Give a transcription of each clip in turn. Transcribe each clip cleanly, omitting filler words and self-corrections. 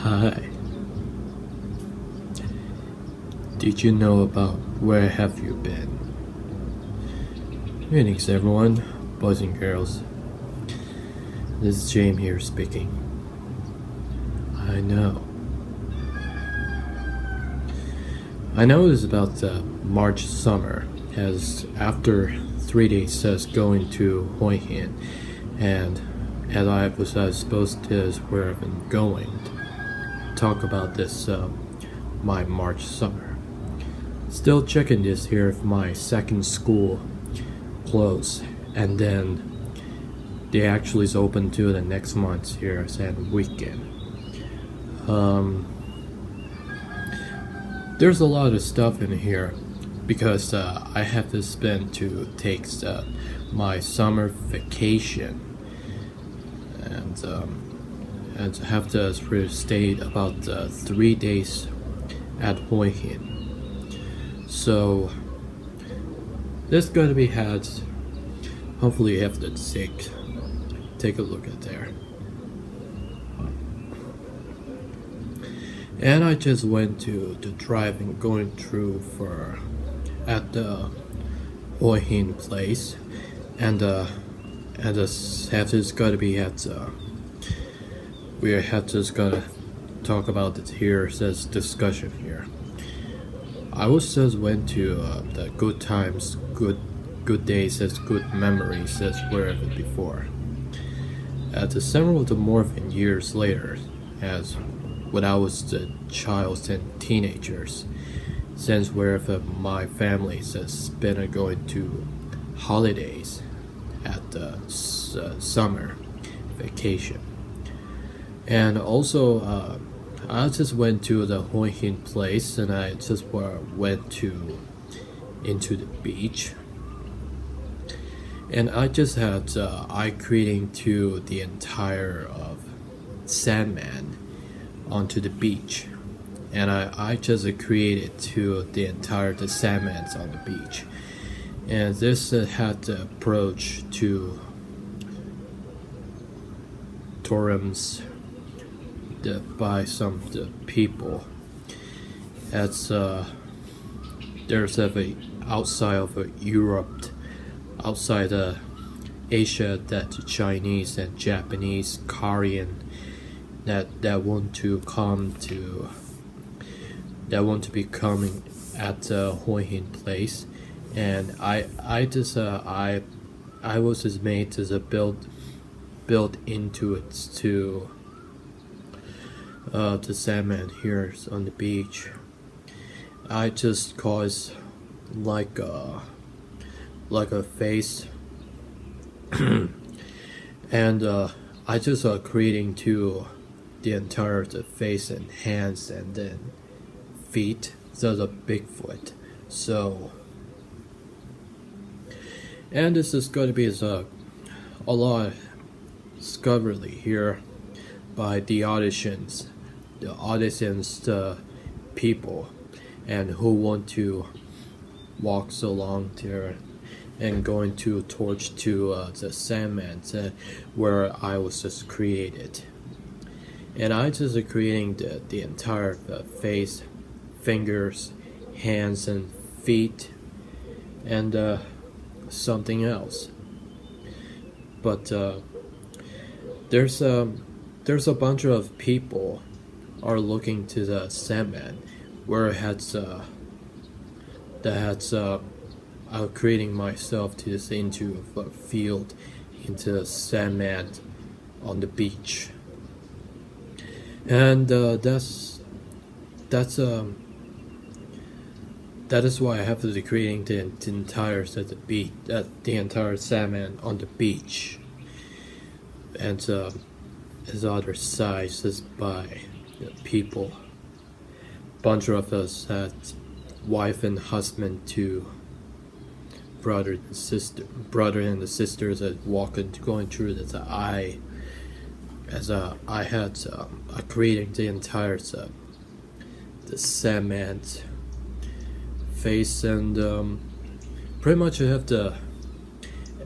Hi. Did you know about where have you been? Greetings everyone, boys and girls. This is James here speaking. I know it's about the March summer, as after 3 days as going to Hua Hin, and as I was supposed to is where I've been going to talk about this my March summer. Still checking this here if my second school closed, and then they actually is open to the next month here and weekend. There's a lot of stuff in here because I have to spend to take my summer vacation and have to stay about 3 days at Hua Hin. So this gonna be had. Hopefully you have to take a look at there. And I just went to the driving going through for at the Hua Hin place, and this have just gotta be at we have just gotta talk about it here. Says discussion here. I was just went to the good times, good days, as good memories as wherever before. At several of the more than years later, as when I was the child and teenagers, since wherever my family has been going to holidays at the summer vacation. And also I just went to the Hua Hin place, and I just went into the beach, and I just had eye creating to the entire of Sandman onto the beach, and I just created to the entire the Sandmans on the beach, and this had the approach to Torrens by some of the people. As there's a outside of Europe, outside Asia, that Chinese and Japanese, Korean that want to be coming at the Hua Hin place, and I was just made as a built into it to the Sandman here on the beach. I just caused like a face and I just creating to the entire the face and hands and then feet. There's a Bigfoot. So, and this is going to be a lot of discovery here by the auditions, the people, and who want to walk so long there and going to torch to the Sandman where I was just created. And I just creating the entire face, fingers, hands and feet, and something else. But there's a bunch of people are looking to the Sandman, where it has creating myself to this into a field, into the Sandman on the beach, and that is why I have to be creating the entire the entire Sandman on the beach, and his other sides is by the people. Bunch of us had wife and husband to brother and the sisters that going through that I had creating the entire the Sandman's face, and pretty much I have to,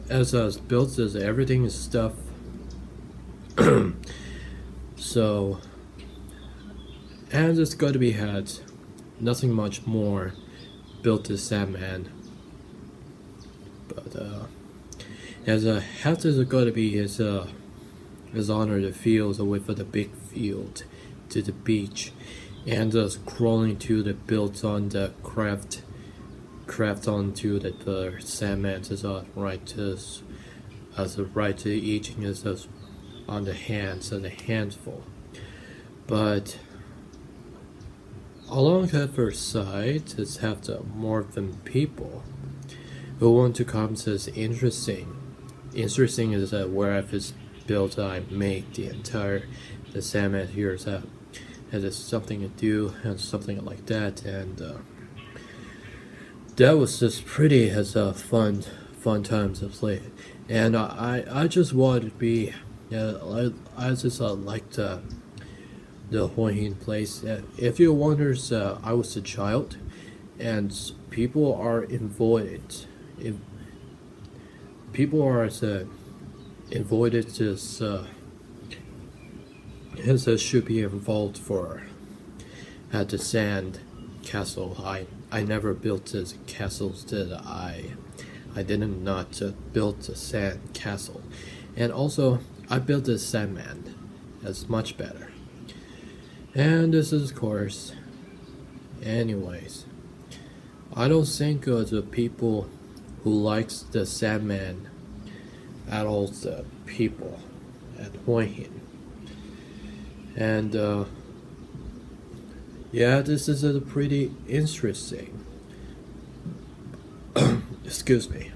as I was built as everything is stuff. So and it's got to be had nothing much more built to Sandman. But as a hat is got to be his honor the fields away from the big field to the beach, and crawling to the built on the craft onto the Sandman is as a right to eating is on the hands and a handful. But along the other side is have the more than people who want to come says interesting. Interesting is that wherever it's built I made the Sandman here is that has something to do and something like that, and that was just pretty as a fun time to play. And I just wanted to be I just liked the Hua Hin place. If you wonder, I was a child, and people are invited. If people are invited to should be involved for at the sand castle. I never built the castles that I didn't not build the sand castle, and also I built the Sandman. That's much better. And this is of course. Anyways, I don't think the people who likes the Sandman at all the people at Hua Hin. And yeah, this is a pretty interesting. Excuse me.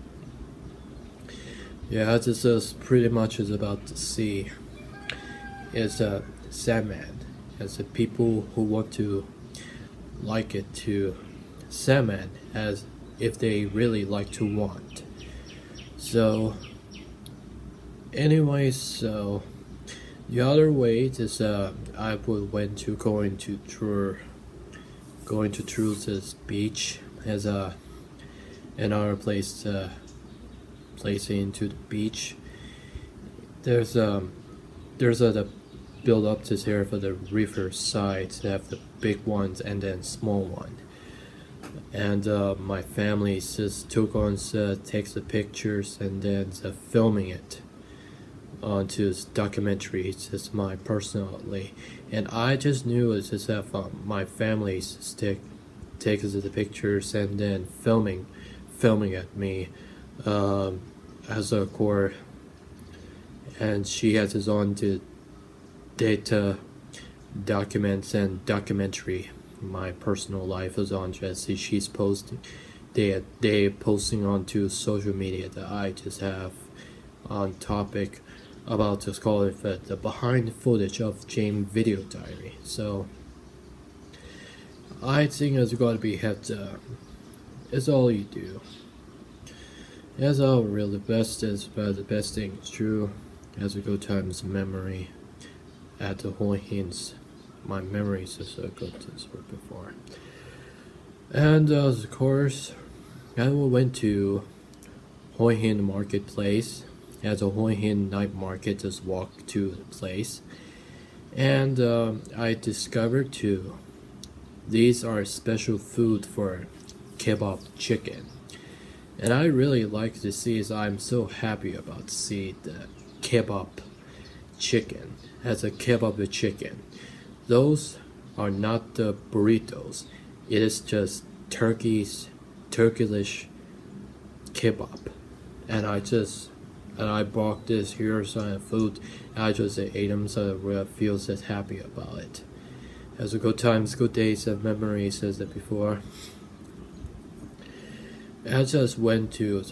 Yeah, this is pretty much is about to see is a Sandman as the people who want to like it to Sandman as if they really like to want. So anyways, so the other way is I would went to going to this beach as another place into the beach. There's a build up to here for the river side to have the big ones and then small one. And my family just took on takes the pictures and then filming it onto this documentary. It's just my personally, and I just knew it's just that my family's takes the pictures and then filming at me as a core, and she has his own to data documents and documentary. My personal life is on Jesse. She's posting, they posting onto social media that I just have on topic about to call it the behind footage of James video diary. So I think it's got to be it's all you do. That's all really best is about the best thing is true as a good times memory at the Hua Hin's. My memories is so good as were before. And of course I went to Hua Hin marketplace as a Hua Hin night market. Just walked to the place, and I discovered too these are special food for kebab chicken, and I really like to see is I'm so happy about to see the kebab chicken as a kebab chicken. Those are not the burritos. It is just Turkish kebab, and I bought this here some food. I just ate them, so I really feel so happy about it. As a good times, good days, and memories as it before. I just went to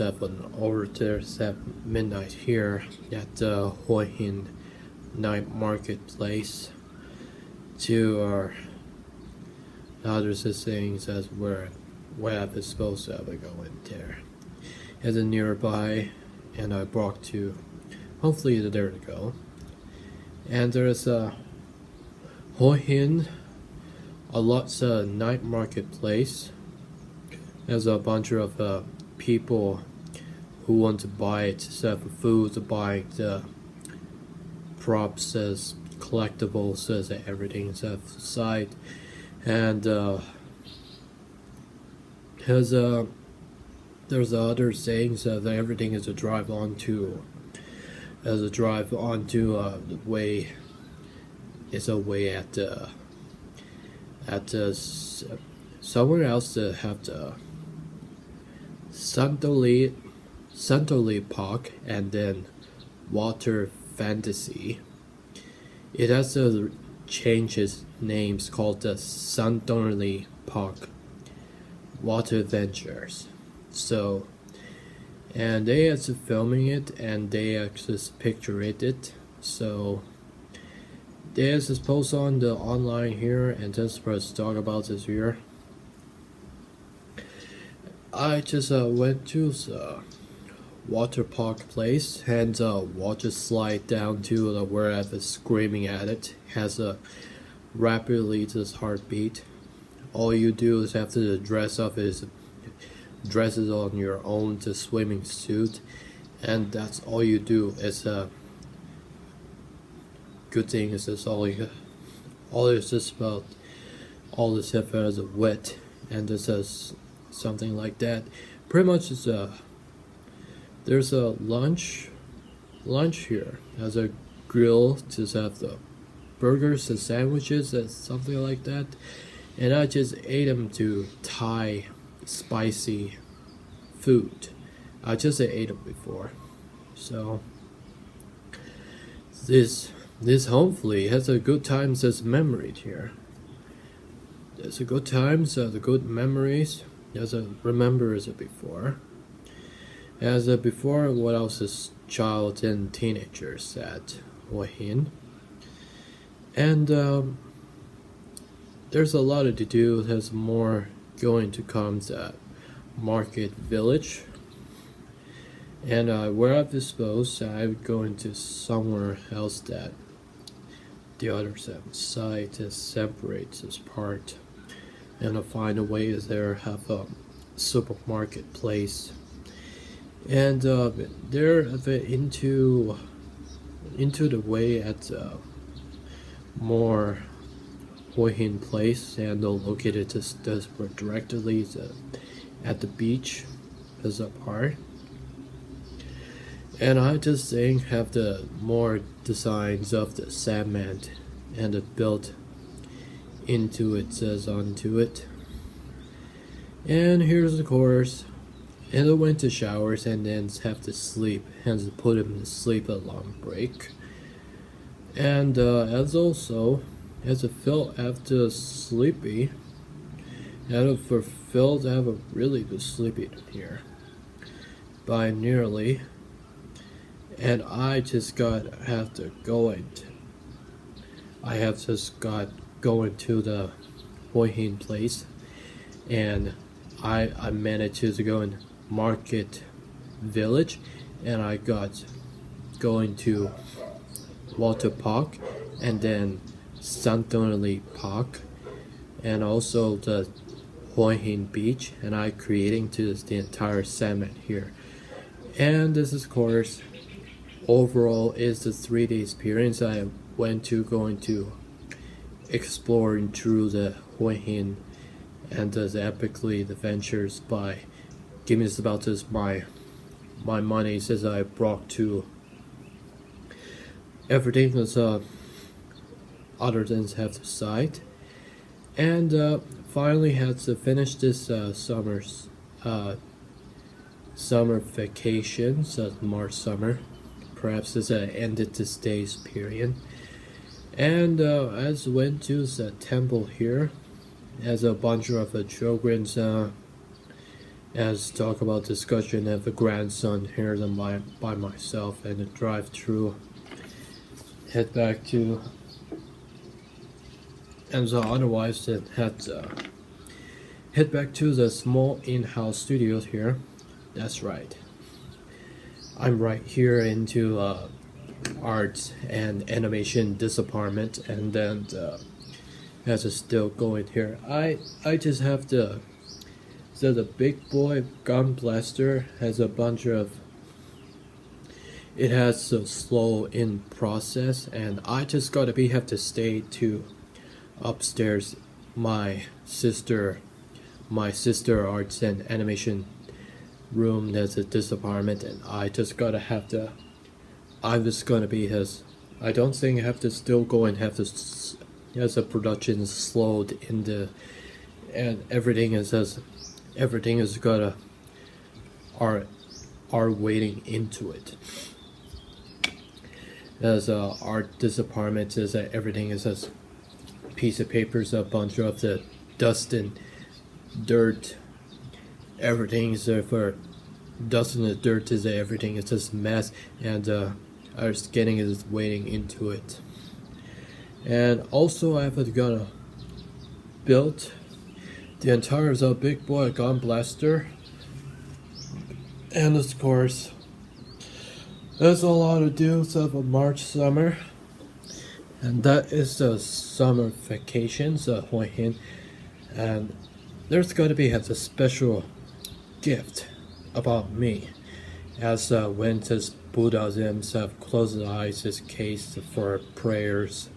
over there at midnight here at the Hua Hin night marketplace to other things as where I'm supposed to have a go in there. As a nearby, and I brought to hopefully there to go. And there's a Hua Hin a lots of night marketplace. There's a bunch of people who want to buy it, except for food, to buy the props as collectibles as everything is outside, and has there's other sayings that everything is a drive onto the way. It's a way at somewhere else to have the Santoli Park and then Water Fantasy. It has to change its names called the Santoli Park Water Adventures. So, and they are filming it and they actually pictured it. So there's this post on the online here, and just for us to talk about this here. I just went to the water park place and water slide down to where I was screaming at it. Has a rapidly just heartbeat. All you do is have to dress up is dresses on your own to swimming suit, and that's all you do. It's a good thing is this all it's just about all this stuff as a wet, and this is something like that. Pretty much it's there's a lunch here. There's a grill, just have the burgers and sandwiches and something like that. And I just ate them to Thai spicy food. I just ate them before. So this hopefully has a good times as memory here. There's a good times, the good memories. As I remember as a before. As a before, what else is child and teenagers at Hua Hin. And there's a lot to do. There's more going to come at Market Village. And where I've disposed, I'm going to somewhere else that the other side separates this part. And I'll find a way there have a supermarket place, and they're a bit into the way at more Hua Hin place, and they're located just directly at the beach as a part. And I just think have the more designs of the Sandman and it built into it, says onto it. And here's the course. And I went to showers and then have to sleep, and to put him to sleep a long break. And as I felt after sleepy, I felt I have a really good sleepy here by nearly, and I just have to go going to the Hua Hin place, and I managed to go in Market Village, and I got going to Water Park, and then Santonali Park, and also the Hua Hin Beach, and I creating to the entire segment here. And this is, of course, overall is the 3 days experience I went to going to exploring through the Hua Hin and the epically adventures by giving us about this my money says I brought to everything is other than have the site, and finally had to finish this summer vacations March summer, perhaps this ended this day's period. And as went to the temple here, as a bunch of children, as talk about discussion of the grandson here than by myself, and a drive through, head back to, and so otherwise then had head back to the small in-house studios here. That's right. I'm right here into art and animation this department, and then as it's still going here, I just have the big boy gun blaster has a bunch of it has a slow in process, and I just gotta have to stay to upstairs. My sister arts and animation room, there's this apartment, and I just gotta have to. I'm just gonna be his. I don't think I have to still go and have this as a production slowed in the, and everything is gotta are waiting into it. As art this apartment is that everything is a piece of papers, a bunch of the dust and dirt. Everything is for dust and the dirt is everything is just mess, and our scanning is waiting into it. And also I have gonna build the entire big boy gun blaster, and of course there's a lot of deals of a March summer, and that is the summer vacations Hua Hin, and there's gotta be has a special gift about me, as when this Buddhism have closed the eyes is case for prayers.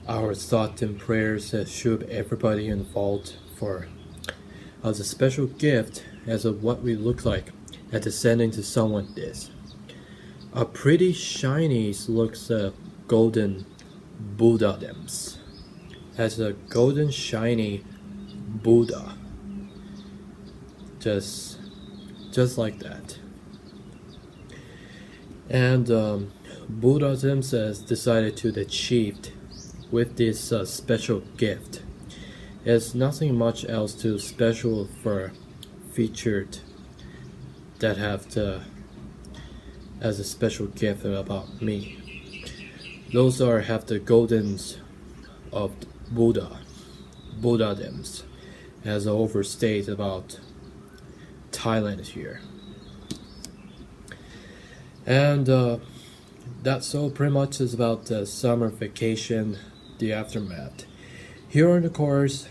Our thoughts and prayers should everybody involved for as a special gift as of what we look like at descending to someone this. A pretty shiny looks golden Buddhisms. As a golden shiny Buddha. Just like that. And Buddhism has decided to achieve with this special gift. It's nothing much else too special for featured that have to as a special gift about me. Those have the goldens of Buddhisms as overstate about Thailand here. And that's all pretty much is about the summer vacation, the aftermath. Here in the course,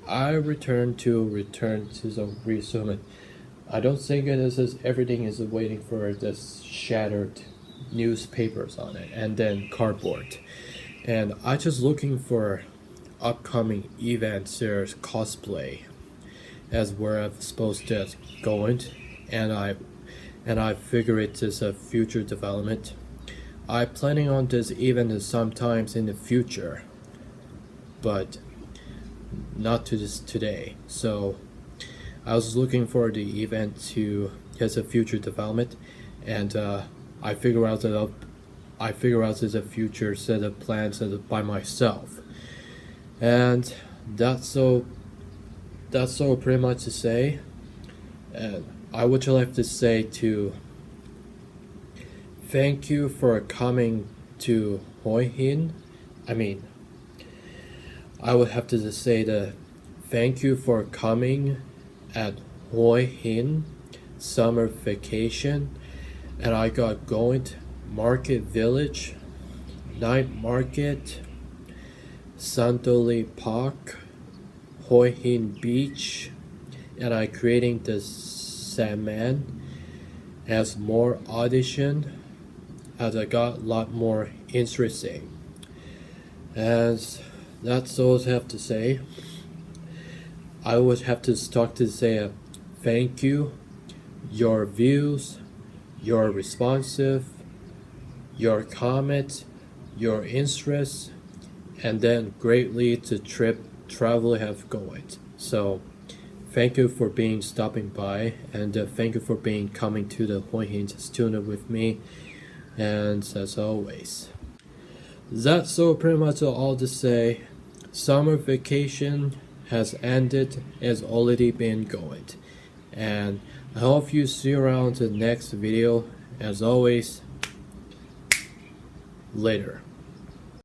I return to the resume. I don't think it is everything is waiting for this shattered newspapers on it and then cardboard. And I just looking for upcoming events, there's cosplay as where I'm supposed to go in, and I figure it is a future development. I'm planning on this event sometimes in the future, but not to this today. So I was looking for the event to as a future development, and I figure out there's a future set of plans by myself, and that's all pretty much to say. And I would like to say to thank you for coming to Hua Hin. I would have to just say the thank you for coming at Hua Hin summer vacation, and I got going to Market Village, Night Market, Santoli Park, Hua Hin Beach, and I creating the Sandman as more audition, as I got a lot more interesting. As that's all I have to say. I would have to start to say a thank you, your views, your responsive, your comments, your interest, and then greatly to travel have going. So thank you for stopping by, and thank you for coming to the Hua Hin studio with me, and as always, that's all pretty much all to say. Summer vacation has ended, has already been going, and I hope you see you around the next video. As always, later.